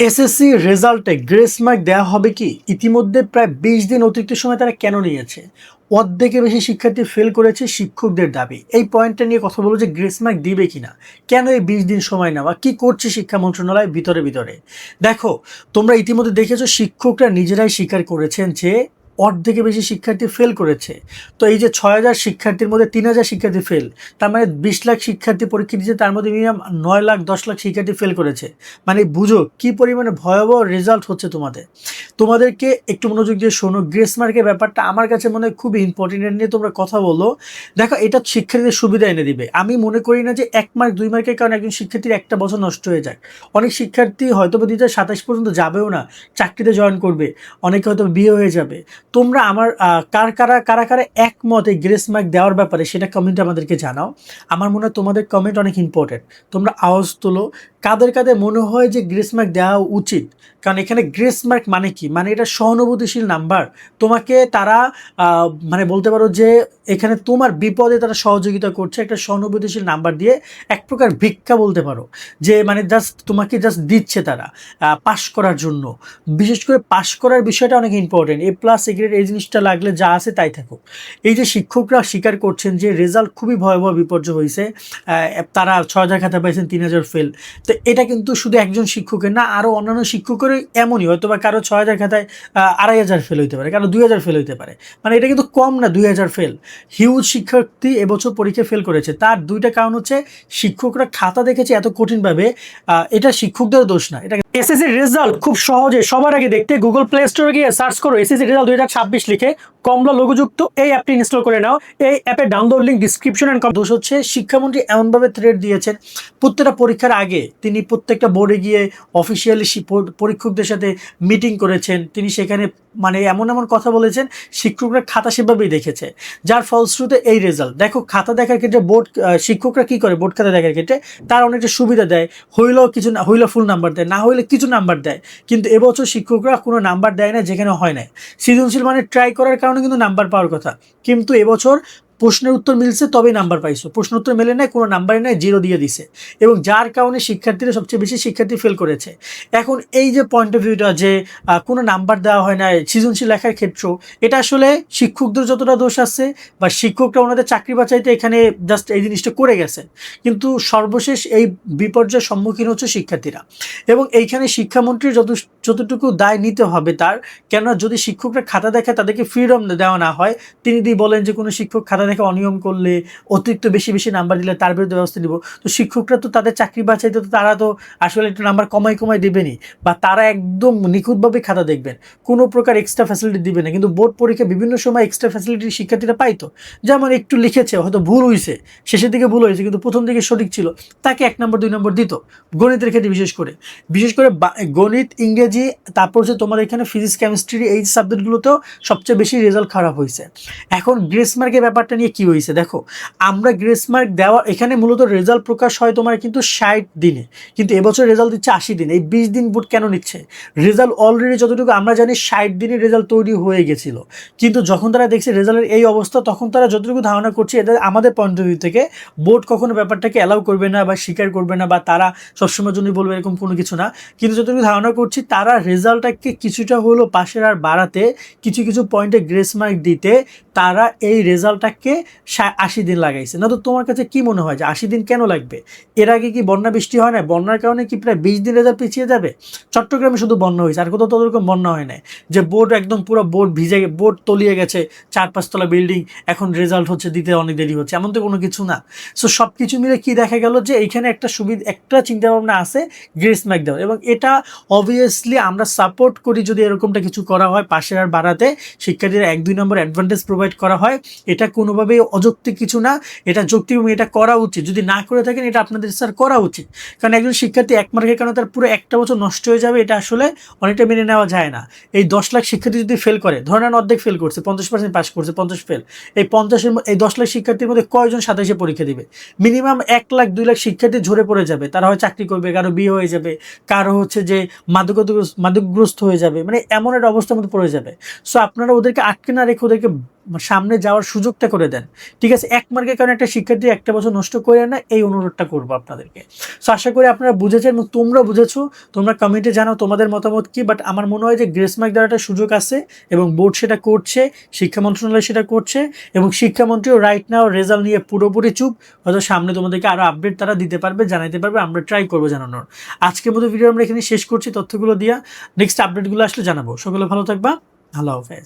SSC রেজাল্টে grace mark দেওয়া হবে কি? ইতিমধ্যে প্রায় ২০ দিন অতিরিক্ত সময় তারা কেন নিয়েছে? অর্ধেকের বেশি শিক্ষার্থী ফেল করেছে শিক্ষকদের দাবি। এই পয়েন্টটা নিয়ে কথা বলবো যে গ্রেস মার্ক দিবে কিনা? কেন এই ২০ দিন সময় নেওয়া? কি করছে শিক্ষা মন্ত্রণালয় ভিতরে? দেখো, তোমরা ইতিমধ্যে দেখেছো শিক্ষকরা নিজেরাই স্বীকার করেছেন যে অর্ধেকের বেশি শিক্ষার্থী ফেল করেছে। তো এই যে ৬,০০০ শিক্ষার্থীর মধ্যে ৩,০০০ শিক্ষার্থী ফেল। তার মানে ২০ লাখ শিক্ষার্থী পরীক্ষা দিয়েছে, তার মধ্যে মিনিমাম ৯ লাখ ১০ লাখ শিক্ষার্থী ফেল করেছে। মানে বুঝো কি পরিমাণে ভয়াবহ রেজাল্ট হচ্ছে তোমাদের। তোমাদেরকে একটু মনোযোগ দিয়ে শোনো, গ্রেস মার্কের ব্যাপারটা আমার কাছে মনে হয় খুবই ইম্পর্টেন্ট। এটা নিয়ে তোমরা কথা বলো। দেখো, এটা শিক্ষার্থীদের সুবিধা এনে দিবে। আমি মনে করি না যে ১ মার্ক ২ মার্কের কারণে একজন শিক্ষার্থীর একটা বছর নষ্ট হয়ে যায়। অনেক শিক্ষার্থী হয়তো ২০২৭ পর্যন্ত যাবেও না, চাকরিতে জয়েন করবে, অনেকে হয়তো বিয়ে হয়ে যাবে। তোমরা আমার কারা একমত এই গ্রেস মার্ক দেওয়ার ব্যাপারে সেটা কমেন্টে আমাদেরকে জানাও। আমার মনে হয় তোমাদের কমেন্ট অনেক ইম্পর্টেন্ট। তোমরা আওয়াজ তোলো, কাদের মনে হয় যে গ্রেস মার্ক দেওয়া উচিত। কারণ এখানে গ্রেস মার্ক মানে কি? মানে এটা সহানুভূতিশীল নাম্বার। তোমাকে তারা মানে বলতে পারো যে এখানে তোমার বিপদে তারা সহযোগিতা করছে একটা সহানুভূতিশীল নাম্বার দিয়ে। এক প্রকার ভিক্ষা বলতে পারো, যে মানে তোমাকে দিচ্ছে তারা পাশ করার জন্য। বিশেষ করে পাশ করার বিষয়টা অনেক important. A plus A grade এই জিনিসটা লাগলে যা আছে তাই থাকুক। এই যে শিক্ষকরা স্বীকার করছেন যে রেজাল্ট খুবই ভয়াবহ বিপর্যয় হয়েছে, তারা ৬,০০০ খাতা পাইছেন, ৩,০০০ ফেল। তো এটা কিন্তু শুধু একজন শিক্ষকের না, আরও অন্যান্য শিক্ষকেরই এমনই। হয়তো বা কারো ৬,০০০ খাতায় ২,৫০০ ফেল হইতে পারে, কারো ২,০০০ ফেল হইতে পারে। মানে এটা কিন্তু কম না, ২,০০০ ফেল। হিউজ শিক্ষার্থী এবছর পরীক্ষা ফেল করেছে। তার দুইটা কারণ হচ্ছে শিক্ষকরা খাতা দেখেছে এত কঠিনভাবে। এটা শিক্ষকদের দোষ না। এটা এসএসসি রেজাল্ট খুব সহজে সবার আগে দেখতে গুগল প্লে স্টোরে গিয়ে সার্চ করো এসএসসি রেজাল্ট ২০২৬ লিখে কমলা লোগোযুক্ত এই অ্যাপটি ইনস্টল করে নাও। এই অ্যাপের ডাউনলোড লিঙ্ক ডিসক্রিপশন এন্ড দোষ হচ্ছে শিক্ষামন্ত্রী এমনভাবে থ্রেড দিয়েছেন, প্রত্যেকটা পরীক্ষার আগে তিনি প্রত্যেকটা বোর্ডে গিয়ে অফিসিয়ালি পরীক্ষকদের সাথে মিটিং করেছেন। তিনি সেখানে মানে এমন কথা বলেছেন, শিক্ষকরা খাতা সেভাবেই দেখেছে, যার ফলশ্রুতিতে এই রেজাল্ট। দেখো, খাতা দেখার ক্ষেত্রে বোর্ড শিক্ষকরা কি করে, বোর্ড খাতা দেখার ক্ষেত্রে তার অনেকটা সুবিধা দেয়। হইলেও কিছু না হইলেও ফুল নাম্বার দেয়, না হইলে কিছু নাম্বার দেয়। কিন্তু এবছর শিক্ষকরা কোনো নাম্বার দেয় না, যেখানে হয় না। সৃজনশীল মানে ট্রাই করার কারণে কিন্তু নাম্বার পাওয়ার কথা, কিন্তু এবছর প্রশ্নের উত্তর মিলছে তবেই নাম্বার পাইছো, প্রশ্ন উত্তর মেলে নাই, কোনো নাম্বারই নাই, জিরো দিয়ে দিছে। এবং যার কারণে শিক্ষার্থীরা সবচেয়ে বেশি শিক্ষার্থী ফেল করেছে। এখন এই যে পয়েন্ট অফ ভিউটা যে কোনো নাম্বার দেওয়া হয় না সৃজনশীল লেখার ক্ষেত্রেও, এটা আসলে শিক্ষকদের যতটা দোষ আছে, বা শিক্ষকরা ওনাদের চাকরি বাঁচাইতে এখানে জাস্ট এই জিনিসটা করে গেছে। কিন্তু সর্বশেষ এই বিপর্যয়ের সম্মুখীন হচ্ছে শিক্ষার্থীরা। এবং এইখানে শিক্ষামন্ত্রীর যতটুকু দায় নিতে হবে তার। কেননা যদি শিক্ষকরা খাতা দেখায় তাদেরকে ফ্রিডম দেওয়া না হয়, তিনি যদি বলেন যে কোনো শিক্ষক খাতা দেখে অনিয়ম করলে, অতিরিক্ত বেশি নাম্বার দিলে তার বিরুদ্ধে ব্যবস্থা নিব, তো শিক্ষকরা তো তাদের চাকরি বাঁচাইতে তো তারা তো আসলে একটু নাম্বার কমাই দেবেনি, বা তারা একদম নিখুঁতভাবে খাতা দেখবেন, কোনো প্রকার এক্সট্রা ফ্যাসিলিটি দিবে না। কিন্তু বোর্ড পরীক্ষা বিভিন্ন সময় এক্সট্রা ফ্যাসিলিটি শিক্ষার্থীরা পাইতো। যেমন একটু লিখেছে, হয়তো ভুল হয়েছে, শেষের দিকে ভুল হয়েছে কিন্তু প্রথম দিকে সঠিক ছিল, তাকে ১ নম্বর ২ নম্বর দিত। গণিতের ক্ষেত্রে বিশেষ করে গণিত, ইংরেজি, তারপর হচ্ছে তোমার এখানে ফিজিক্স, কেমিস্ট্রি, এই সাবজেক্টগুলোতেও সবচেয়ে বেশি রেজাল্ট খারাপ হয়েছে। এখন গ্রেস মার্কের ব্যাপারটা নিয়ে কি হয়েছে দেখো, আমরা গ্রেস মার্ক দেওয়া, এখানে মূলত রেজাল্ট প্রকাশ হয় তোমার কিন্তু ৬০ দিনে, কিন্তু এবছর রেজাল্ট দিচ্ছে ৮০ দিন। এই ২০ দিন বোর্ড কেন নিচ্ছে? রেজাল্ট অলরেডি যতটুকু আমরা জানি ৬০ দিনের রেজাল্ট তৈরি হয়ে গেছিল। কিন্তু যখন তারা দেখছে রেজাল্টের এই অবস্থা, তখন তারা যতটুকু ধারণা করছে, এটা আমাদের পয়েন্ট অফ ভিউ থেকে বোর্ড কখনো ব্যাপারটাকে অ্যালাউ করবে না বা স্বীকার করবে না, বা তারা সবসময়ের জন্যই বলবে এরকম কোনো কিছু না। কিন্তু যতটুকু ধারণা করছি, তারা রেজাল্টটাকে কিছুটা হলো পাশের আর বাড়াতে, কিছু পয়েন্টে গ্রেস মার্ক দিতে তারা এই রেজাল্টটাকে ৮০ দিন লাগাইছে। না তো তোমার কাছে কি মনে হয় যে ৮০ দিন কেন লাগবে? এর আগে কি বন্যা বৃষ্টি হয় না? বন্যার কারণে কি প্রায় ২০ দিন রেজাল্ট পিছিয়ে যাবে? চট্টগ্রামে শুধু বন্যা হয়েছে, আর কোথাও তো ওরকম বন্যা হয় না যে বোর্ড একদম পুরো বোর্ড ভিজে, বোর্ড তলিয়ে গেছে, ৪-৫ তলা বিল্ডিং, এখন রেজাল্ট হচ্ছে দিতে অনেক দেরি হচ্ছে, এমন তো কোনো কিছু না। সো সব কিছু মিলে কি দেখা গেল যে এইখানে একটা চিন্তাভাবনা আছে গ্রেস মার্ক দেওয়ার, এবং এটা অবভিয়াসলি আমরা সাপোর্ট করি যদি এরকমটা কিছু করা হয়, পাশের আর বাড়াতে শিক্ষার্থীরা ১-২ নম্বর অ্যাডভান্টেজ প্রোভাইড করা হয়। এটা কোনোভাবেই অযৌক্তিক কিছু না, এটা যৌক্তিক, এবং এটা করা উচিত। যদি না করে থাকেন, এটা আপনাদের স্যার করা উচিত। কারণ একজন শিক্ষার্থী ১ মার্কের কারণে তার পুরো একটা বছর নষ্ট হয়ে যাবে, এটা আসলে অনেকটা মেনে নেওয়া যায় না। এই ১০ লাখ শিক্ষার্থী যদি ফেল করে, ধরেন অর্ধেক ফেল করছে, ৫০% পাস করছে, ৫০ ফেল, এই ১০ লাখ শিক্ষার্থীর মধ্যে কয়জন ২৭-এ পরীক্ষা দিবে? মিনিমাম ১ লাখ ২ লাখ শিক্ষার্থী ঝরে পড়ে যাবে। তারা হয় চাকরি করবে, কারো বিয়ে হয়ে যাবে, কারো হচ্ছে যে মাদকগ্রস্ত হয়ে যাবে, মানে এমন একটা অবস্থার মধ্যে পড়ে যাবে। সো আপনারা ওদেরকে আটকে না রেখে ওদেরকে সামনে যাওয়ার সুযোগটা করে দেন। ঠিক আছে, 1 মার্কের কারণে একটা শিক্ষার্থী একটা বছর নষ্ট করে না, এই অনুরোধটা করবো আপনাদেরকে। সো আশা করি আপনারা বুঝেছেন এবং তোমরা বুঝেছো। তোমরা কমেন্টে জানাও তোমাদের মতামত কি। বাট আমার মনে হয় যে গ্রেস মার্ক দেওয়ার একটা সুযোগ আছে এবং বোর্ড সেটা করছে, শিক্ষা মন্ত্রণালয় সেটা করছে এবং শিক্ষামন্ত্রীও রাইট নাও রেজাল্ট নিয়ে পুরোপুরি চুপ। হয়তো সামনে তোমাদেরকে আরো আপডেট তারা দিতে পারবে, জানাইতে পারবে, আমরা ট্রাই করবো জানানোর। আজকের মতো ভিডিও আমরা এখানে শেষ করছি, তথ্যগুলো দিয়া নেক্সট আপডেটগুলো আসলে জানাবো। সকলে ভালো থাকবা, আল্লাহ হাফেজ।